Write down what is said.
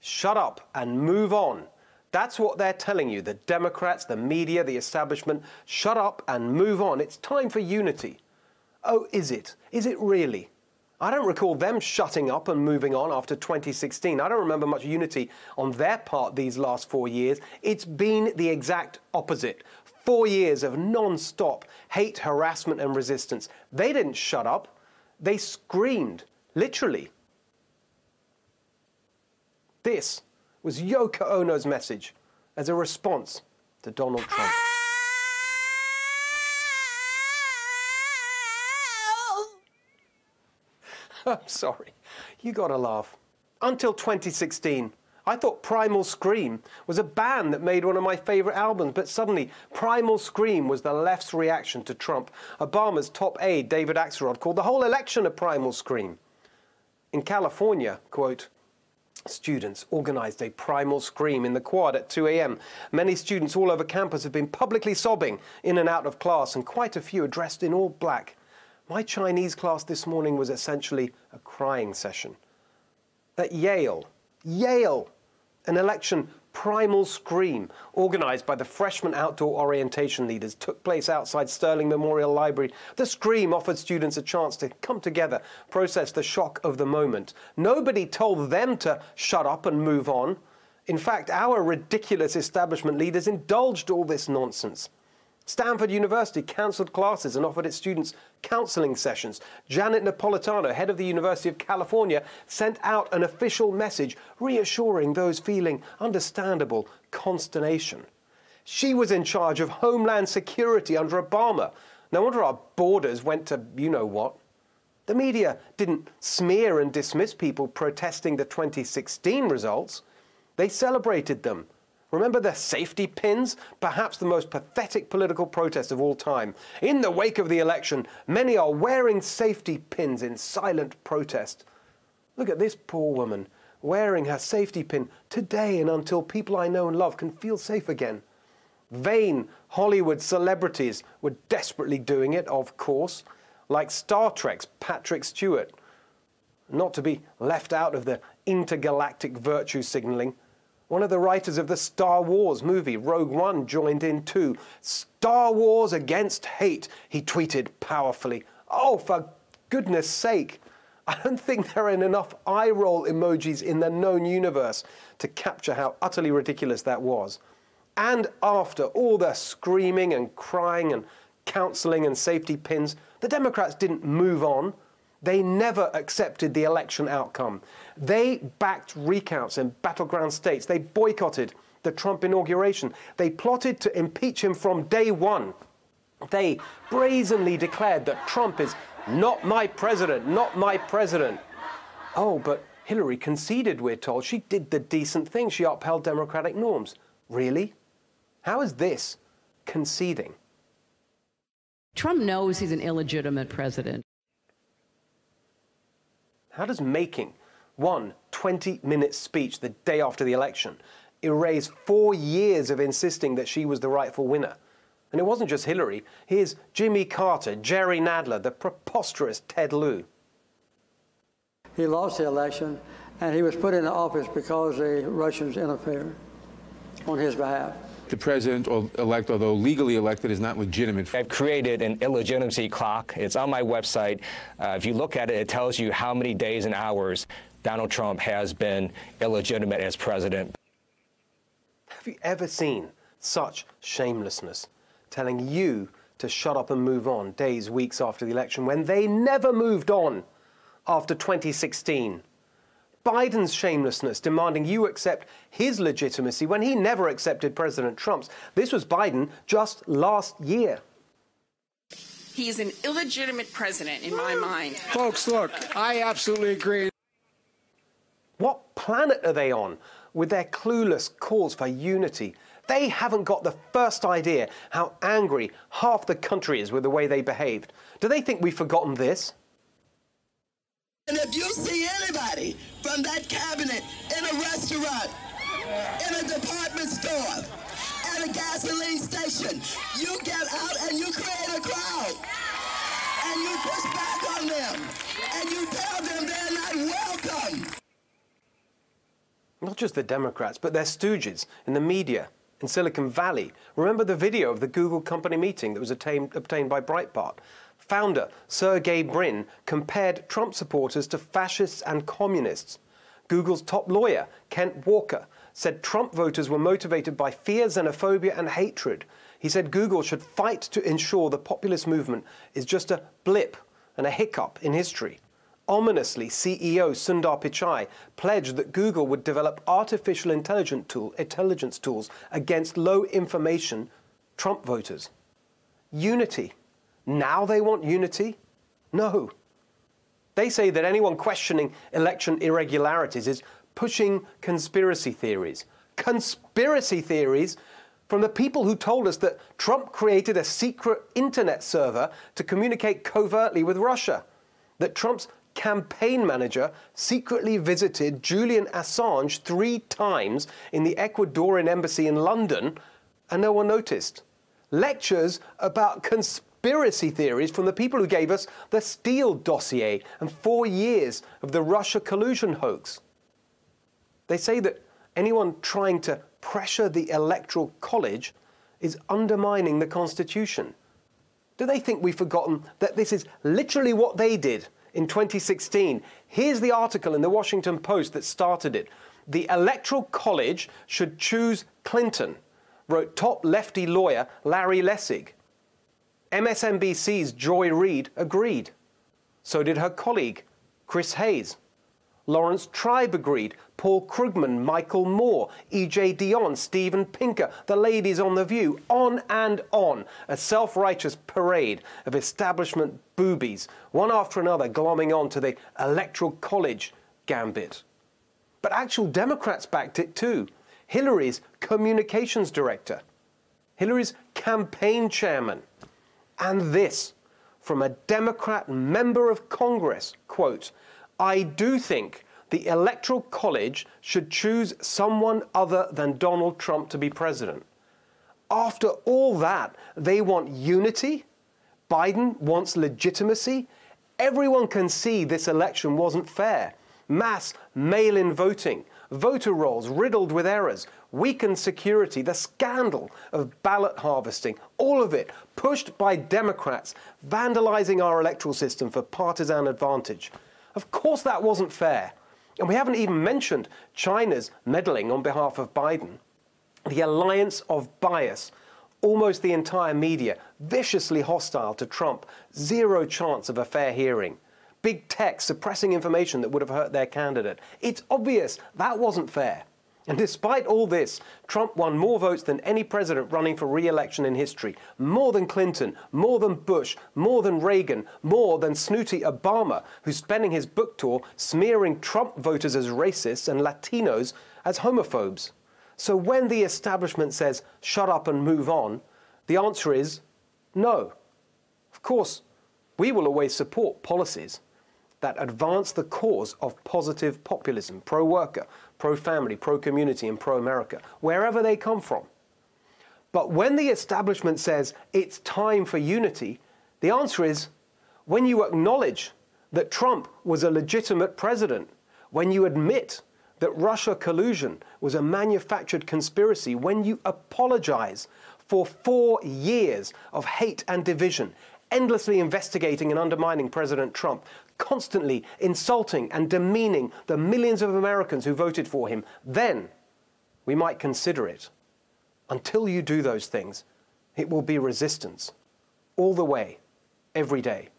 Shut up and move on. That's what they're telling you, the Democrats, the media, the establishment. Shut up and move on. It's time for unity. Oh, is it? Is it really? I don't recall them shutting up and moving on after 2016. I don't remember much unity on their part these last 4 years. It's been the exact opposite. 4 years of non-stop hate, harassment and resistance. They didn't shut up. They screamed, literally. This was Yoko Ono's message as a response to Donald Trump. I'm sorry, you gotta laugh. Until 2016, I thought Primal Scream was a band that made one of my favorite albums, but suddenly Primal Scream was the left's reaction to Trump. Obama's top aide, David Axelrod, called the whole election a Primal Scream. In California, quote, students organized a primal scream in the quad at 2 a.m. Many students all over campus have been publicly sobbing in and out of class, and quite a few are dressed in all black. My Chinese class this morning was essentially a crying session. At Yale, an election primal scream organized by the freshman outdoor orientation leaders took place outside Sterling Memorial Library. The scream offered students a chance to come together, process the shock of the moment. Nobody told them to shut up and move on. In fact, our ridiculous establishment leaders indulged all this nonsense. Stanford University cancelled classes and offered its students counselling sessions. Janet Napolitano, head of the University of California, sent out an official message reassuring those feeling understandable consternation. She was in charge of Homeland Security under Obama. No wonder our borders went to you-know-what. The media didn't smear and dismiss people protesting the 2016 results. They celebrated them. Remember the safety pins? Perhaps the most pathetic political protest of all time. In the wake of the election, many are wearing safety pins in silent protest. Look at this poor woman wearing her safety pin today and until people I know and love can feel safe again. Vain Hollywood celebrities were desperately doing it, of course, like Star Trek's Patrick Stewart. Not to be left out of the intergalactic virtue signaling. One of the writers of the Star Wars movie, Rogue One, joined in too. Star Wars against hate, he tweeted powerfully. Oh, for goodness sake. I don't think there are enough eye-roll emojis in the known universe to capture how utterly ridiculous that was. And after all the screaming and crying and counselling and safety pins, the Democrats didn't move on. They never accepted the election outcome. They backed recounts in battleground states. They boycotted the Trump inauguration. They plotted to impeach him from day one. They brazenly declared that Trump is not my president, not my president. Oh, but Hillary conceded, we're told. She did the decent thing. She upheld democratic norms. Really? How is this conceding? Trump knows he's an illegitimate president. How does making one 20-minute speech the day after the election erase 4 years of insisting that she was the rightful winner? And it wasn't just Hillary. Here's Jimmy Carter, Jerry Nadler, the preposterous Ted Lieu. He lost the election, and he was put into office because the Russians interfered on his behalf. The president-elect, although legally elected, is not legitimate. I've created an illegitimacy clock. It's on my website. If you look at it, it tells you how many days and hours Donald Trump has been illegitimate as president. Have you ever seen such shamelessness, telling you to shut up and move on days, weeks after the election, when they never moved on after 2016? Biden's shamelessness, demanding you accept his legitimacy when he never accepted President Trump's. This was Biden just last year. He is an illegitimate president in my mind. Folks, look, I absolutely agree. What planet are they on with their clueless calls for unity? They haven't got the first idea how angry half the country is with the way they behaved. Do they think we've forgotten this? And if you see anybody from that cabinet in a restaurant, in a department store, at a gasoline station, you get out and you create a crowd. And you push back on them. And you tell them they're not welcome. Not just the Democrats, but their stooges in the media, in Silicon Valley. Remember the video of the Google company meeting that was obtained by Breitbart? Founder Sergey Brin compared Trump supporters to fascists and communists. Google's top lawyer, Kent Walker, said Trump voters were motivated by fear, xenophobia, and hatred. He said Google should fight to ensure the populist movement is just a blip and a hiccup in history. Ominously, CEO Sundar Pichai pledged that Google would develop artificial intelligence tools against low information Trump voters. Unity. Now they want unity? No. They say that anyone questioning election irregularities is pushing conspiracy theories. Conspiracy theories from the people who told us that Trump created a secret internet server to communicate covertly with Russia, that Trump's campaign manager secretly visited Julian Assange 3 times in the Ecuadorian embassy in London and no one noticed. Lectures about conspiracy theories from the people who gave us the Steele dossier and 4 years of the Russia collusion hoax. They say that anyone trying to pressure the Electoral College is undermining the Constitution. Do they think we've forgotten that this is literally what they did in 2016? Here's the article in the Washington Post that started it. The Electoral College should choose Clinton, wrote top lefty lawyer Larry Lessig. MSNBC's Joy Reid agreed. So did her colleague, Chris Hayes. Lawrence Tribe agreed. Paul Krugman, Michael Moore, E.J. Dionne, Steven Pinker, the ladies on The View, on and on. A self-righteous parade of establishment boobies, one after another glomming on to the Electoral College gambit. But actual Democrats backed it too. Hillary's communications director, Hillary's campaign chairman, and this from a Democrat member of Congress, quote, "I do think the Electoral College should choose someone other than Donald Trump to be president." After all that, they want unity? Biden wants legitimacy? Everyone can see this election wasn't fair. Mass mail-in voting, voter rolls riddled with errors, weakened security, the scandal of ballot harvesting, all of it pushed by Democrats vandalizing our electoral system for partisan advantage. Of course that wasn't fair. And we haven't even mentioned China's meddling on behalf of Biden. The alliance of bias, almost the entire media viciously hostile to Trump, zero chance of a fair hearing. Big tech suppressing information that would have hurt their candidate. It's obvious that wasn't fair. And despite all this, Trump won more votes than any president running for re-election in history. More than Clinton, more than Bush, more than Reagan, more than snooty Obama, who's spending his book tour smearing Trump voters as racists and Latinos as homophobes. So when the establishment says, shut up and move on, the answer is no. Of course, we will always support policies that advance the cause of positive populism, pro-worker, pro-family, pro-community, and pro-America, wherever they come from. But when the establishment says it's time for unity, the answer is when you acknowledge that Trump was a legitimate president, when you admit that Russia collusion was a manufactured conspiracy, when you apologize for 4 years of hate and division, endlessly investigating and undermining President Trump, constantly insulting and demeaning the millions of Americans who voted for him, then we might consider it. Until you do those things, it will be resistance, all the way, every day.